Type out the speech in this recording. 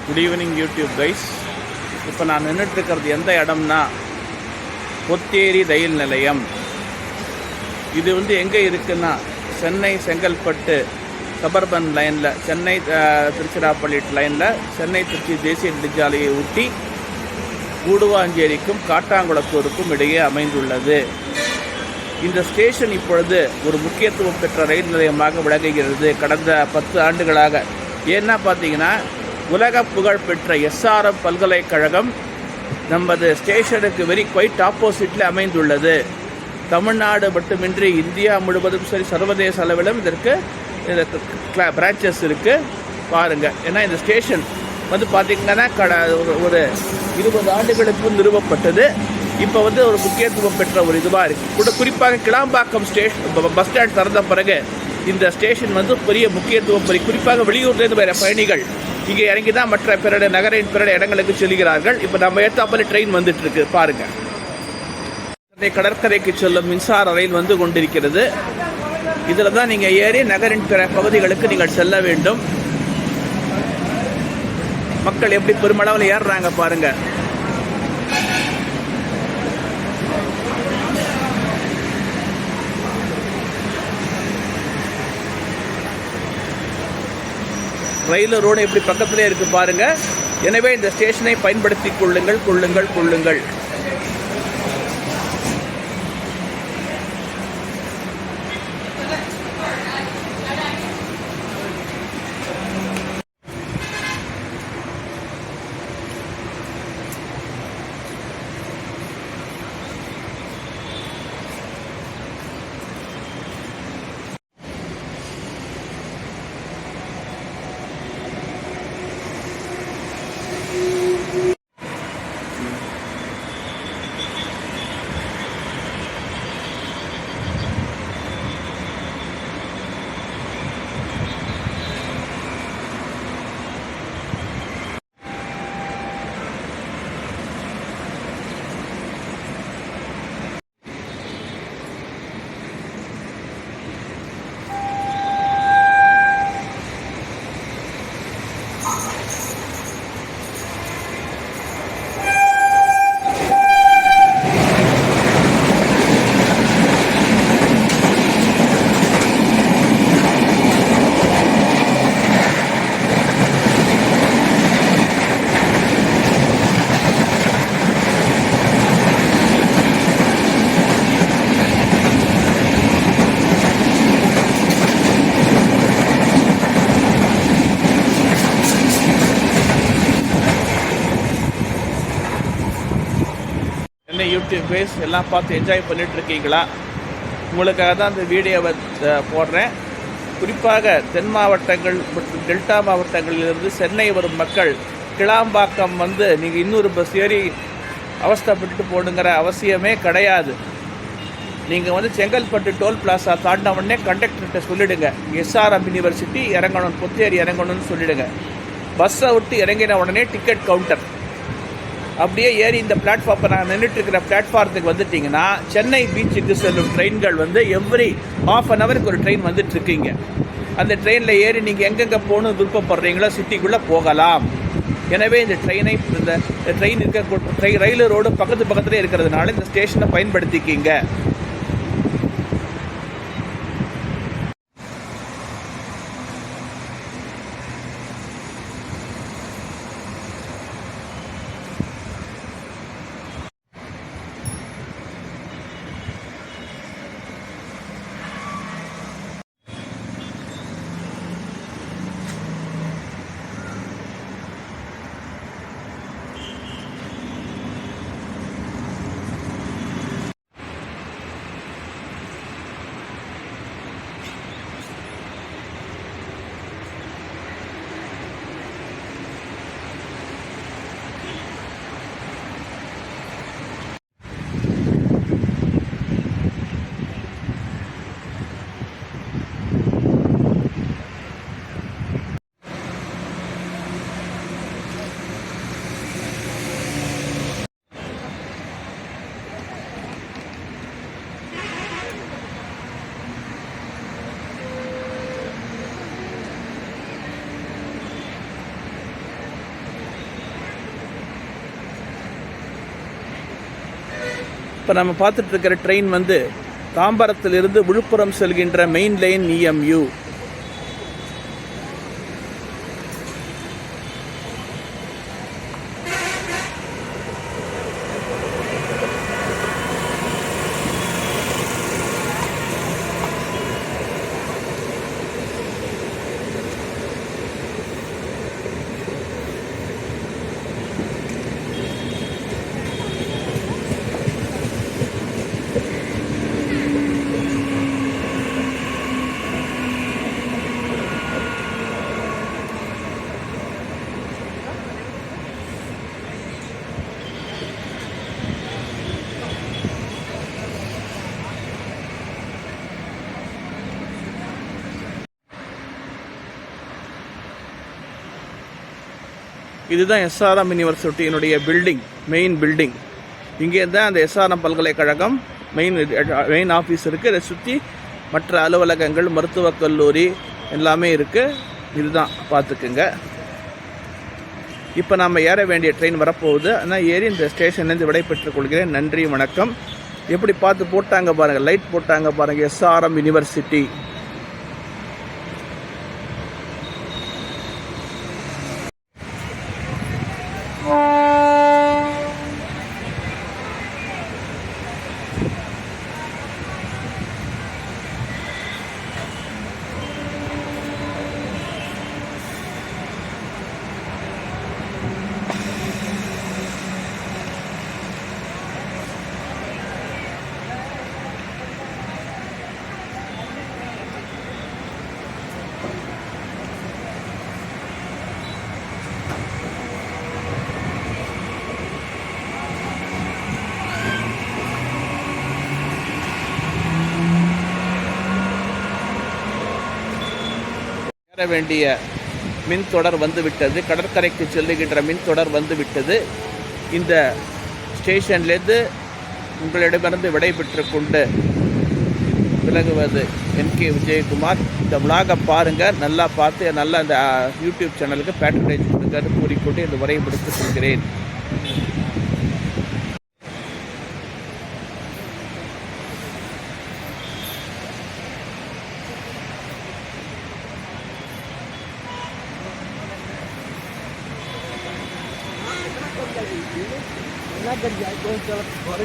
Good evening YouTube guys. இப்போ நான் நின்றுட்டுருக்கிறது எந்த இடம்னா பொத்தேரி ரயில் நிலையம். இது எங்கே இருக்குன்னா சென்னை செங்கல்பட்டு சபர்பன் லைனில், சென்னை திருச்சிராப்பள்ளி லைனில் சென்னை திருச்சி தேசிய நெடுஞ்சாலையை ஒட்டி கூடுவாஞ்சேரிக்கும் காட்டாங்குளத்தூருக்கும் இடையே அமைந்துள்ளது. இந்த ஸ்டேஷன் இப்பொழுது ஒரு முக்கியத்துவம் பெற்ற ரயில் நிலையமாக விளங்குகிறது கடந்த 10 ஆண்டுகளாக. ஏன்னா பார்த்தீங்கன்னா உலக புகழ்பெற்ற SRM பல்கலைக்கழகம் நமது ஸ்டேஷனுக்கு குவைட் ஆப்போசிட்டில் அமைந்துள்ளது. தமிழ்நாடு மட்டுமின்றி இந்தியா முழுவதும் சரி, சர்வதேச அளவிலும் இதற்கு பிரான்ச்சஸ் இருக்குது பாருங்கள். ஏன்னா இந்த ஸ்டேஷன் பார்த்திங்கன்னா ஒரு 20 ஆண்டுகளுக்கு நிறுவப்பட்டது. இப்போ ஒரு முக்கியத்துவம் பெற்ற ஒரு இதுவாக இருக்குது. குறிப்பாக கிளாம்பாக்கம் பஸ் ஸ்டாண்ட் திறந்த பிறகு இந்த ஸ்டேஷன் பெரிய முக்கியத்துவம் குறிப்பாக வெளியூர்லேருந்து வர பயணிகள் இங்கே இறங்கி தான் மற்ற நகரின் பிற இடங்களுக்கு செல்கிறார்கள். இப்போ நம்ம ஏற்றாப்பல ட்ரெயின் வந்துட்டுருக்கு பாருங்கள். கடற்கரைக்கு செல்லும் மின்சார ரயில் கொண்டிருக்கிறது. இதில் தான் நீங்கள் ஏறி நகரின் பிற பகுதிகளுக்கு நீங்கள் செல்ல வேண்டும். மக்கள் எப்படி பெருமளவில் ஏறுறாங்க பாருங்கள். ரயில் ரோடு எப்படி பக்கத்திலே இருக்குது பாருங்கள். எனவே இந்த ஸ்டேஷனை பயன்படுத்தி கொள்ளுங்கள். என்ன யூடியூப் பேஸ் எல்லாம் பார்த்து என்ஜாய் பண்ணிகிட்ருக்கீங்களா? உங்களுக்காக தான் இந்த வீடியோவை போடுறேன். குறிப்பாக தென் மாவட்டங்கள் மற்றும் டெல்டா மாவட்டங்களிலிருந்து சென்னை வரும் மக்கள் கிளாம்பாக்கம் நீங்கள் இன்னொரு பஸ் ஏறி அவஸ்தைப்பட்டு போடுங்கிற அவசியமே கிடையாது. நீங்கள் செங்கல்பட்டு டோல் பிளாஸா தாண்டின உடனே கண்டக்டர்கிட்ட சொல்லிவிடுங்க, SRM யூனிவர்சிட்டி இறங்கணும், பொத்தேரி இறங்கணும்னு சொல்லிவிடுங்க. பஸ்ஸை விட்டு இறங்கின உடனே டிக்கெட் கவுண்டர் அப்படியே ஏறி இந்த பிளாட்ஃபார்மை நான் நின்றுட்டுருக்கிற பிளாட்ஃபார்த்துக்கு வந்துட்டிங்கன்னா சென்னை பீச்சுக்கு செல்லும் ட்ரெயின்கள் எவ்ரி ½ அன் ஹவருக்கு ஒரு ட்ரெயின் வந்துட்டுருக்கீங்க. அந்த ட்ரெயினில் ஏறி நீங்கள் எங்கெங்கே போகணுன்னு விருப்பப்படுறீங்களோ சிட்டிக்குள்ளே போகலாம். எனவே இந்த ட்ரெயின் ரயில் ரோடு பக்கத்துலேயே இருக்கிறதுனால இந்த ஸ்டேஷனை பயன்படுத்திக்கிங்க. இப்போ நம்ம பார்த்துட்டு இருக்கிற ட்ரெயின் வந்து தாம்பரத்திலிருந்து விழுப்புரம் செல்கின்ற மெயின் லைன் EMU. இதுதான் SRM யூனிவர்சிட்டியினுடைய பில்டிங், மெயின் பில்டிங். இங்கே தான் அந்த SRM பல்கலைக்கழகம் மெயின் ஆஃபீஸ் இருக்குது. இதை சுற்றி மற்ற அலுவலகங்கள், மருத்துவக் கல்லூரி எல்லாமே இருக்குது. இதுதான் பார்த்துக்குங்க. இப்போ நாம் ஏற வேண்டிய ட்ரெயின் வரப்போகுது. ஆனால் ஏறி இந்த ஸ்டேஷன்லேருந்து விடை பெற்றுக் கொள்கிறேன். நன்றி, வணக்கம். எப்படி பார்த்து போட்டாங்க பாருங்கள், லைட் போட்டாங்க பாருங்கள், SRM யூனிவர்சிட்டி. ஏற வேண்டிய மின்தொடர் வந்துவிட்டது. கடற்கரைக்கு செல்லுகின்ற மின்தொடர் வந்துவிட்டது. இந்த ஸ்டேஷன்லேருந்து உங்களிடமிருந்து விடைபெற்று கொண்டு விலகுவது NK விஜயகுமார். இந்த விலாகை பாருங்கள், நல்லா பார்த்து நல்லா இந்த யூடியூப் சேனலுக்கு பேட்ரனைஸ் கொடுங்கன்னு கூறிக்கொண்டு இந்த உரையை முடித்துக் கொள்கிறேன்.